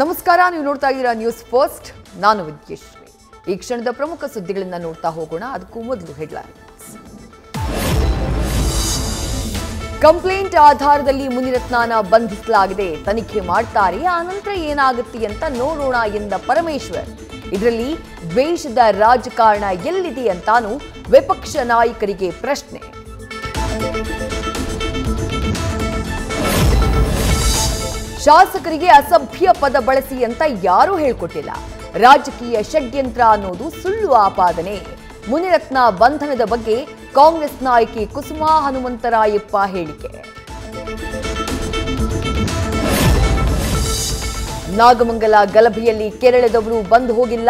ನಮಸ್ಕಾರ, ನೀವು ನೋಡ್ತಾ ಇದ್ದೀರಾ ನ್ಯೂಸ್ ಫಸ್ಟ್. ನಾನು ವಿದ್ಯಶ್ರೀ. ಈ ಕ್ಷಣದ ಪ್ರಮುಖ ಸುದ್ದಿಗಳನ್ನು ನೋಡ್ತಾ ಹೋಗೋಣ. ಅದಕ್ಕೂ ಮೊದಲು ಹೆಡ್ಲೈನ್ಸ್. ಕಂಪ್ಲೇಂಟ್ ಆಧಾರದಲ್ಲಿ ಮುನಿರತ್ನನ ಬಂಧಿಸಲಾಗಿದೆ, ತನಿಖೆ ಮಾಡ್ತಾರೆ, ಆನಂತರ ಏನಾಗುತ್ತೆ ಅಂತ ನೋಡೋಣ ಎಂದ ಪರಮೇಶ್ವರ್. ಇದರಲ್ಲಿ ದ್ವೇಷದ ರಾಜಕಾರಣ ಎಲ್ಲಿದೆ ಅಂತಾನು ವಿಪಕ್ಷ ನಾಯಕರಿಗೆ ಪ್ರಶ್ನೆ. ಶಾಸಕರಿಗೆ ಅಸಭ್ಯ ಪದ ಬಳಸಿ ಅಂತ ಯಾರೂ ಹೇಳ್ಕೊಟ್ಟಿಲ್ಲ. ರಾಜಕೀಯ ಷಡ್ಯಂತ್ರ ಅನ್ನೋದು ಸುಳ್ಳು ಆಪಾದನೆ. ಮುನಿರತ್ನ ಬಂಧನದ ಬಗ್ಗೆ ಕಾಂಗ್ರೆಸ್ ನಾಯಕಿ ಕುಸುಮಾ ಹನುಮಂತರಾಯಪ್ಪ ಹೇಳಿಕೆ. ನಾಗಮಂಗಲ ಗಲಭೆಯಲ್ಲಿ ಕೇರಳದವರು ಬಂದು ಹೋಗಿಲ್ಲ.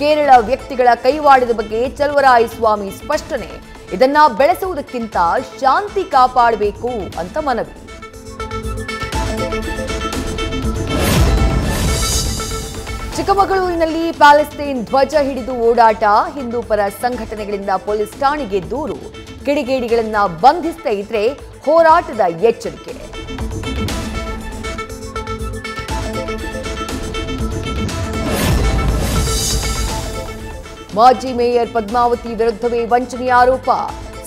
ಕೇರಳ ವ್ಯಕ್ತಿಗಳ ಕೈವಾಡದ ಬಗ್ಗೆ ಚಲುವರಾಯಸ್ವಾಮಿ ಸ್ಪಷ್ಟನೆ. ಇದನ್ನ ಬೆಳೆಸುವುದಕ್ಕಿಂತ ಶಾಂತಿ ಕಾಪಾಡಬೇಕು ಅಂತ ಮನವಿ. ಚಿಕ್ಕಮಗಳೂರಿನಲ್ಲಿ ಪ್ಯಾಲೆಸ್ತೈನ್ ಧ್ವಜ ಹಿಡಿದು ಓಡಾಟ. ಹಿಂದೂ ಪರ ಸಂಘಟನೆಗಳಿಂದ ಪೊಲೀಸ್ ಠಾಣೆಗೆ ದೂರು. ಕಿಡಿಗೇಡಿಗಳನ್ನ ಬಂಧಿಸದೇ ಇದ್ರೆ ಹೋರಾಟದ ಎಚ್ಚರಿಕೆ. ಮಾಜಿ ಮೇಯರ್ ಪದ್ಮಾವತಿ ವಿರುದ್ಧವೇ ವಂಚನೆ ಆರೋಪ.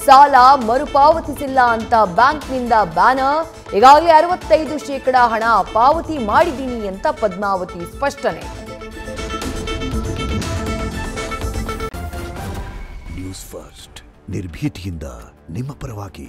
ಸಾಲ ಮರುಪಾವತಿಸಿಲ್ಲ ಅಂತ ಬ್ಯಾಂಕ್ನಿಂದ ಬ್ಯಾನರ್. ಈಗಾಗಲೇ 65% ಹಣ ಪಾವತಿ ಮಾಡಿದ್ದೀನಿ ಅಂತ ಪದ್ಮಾವತಿ ಸ್ಪಷ್ಟನೆ. ನ್ಯೂಸ್ ಫಸ್ಟ್, ನಿರ್ಭೀತಿಯಿಂದ ನಿಮ್ಮ ಪರವಾಗಿ.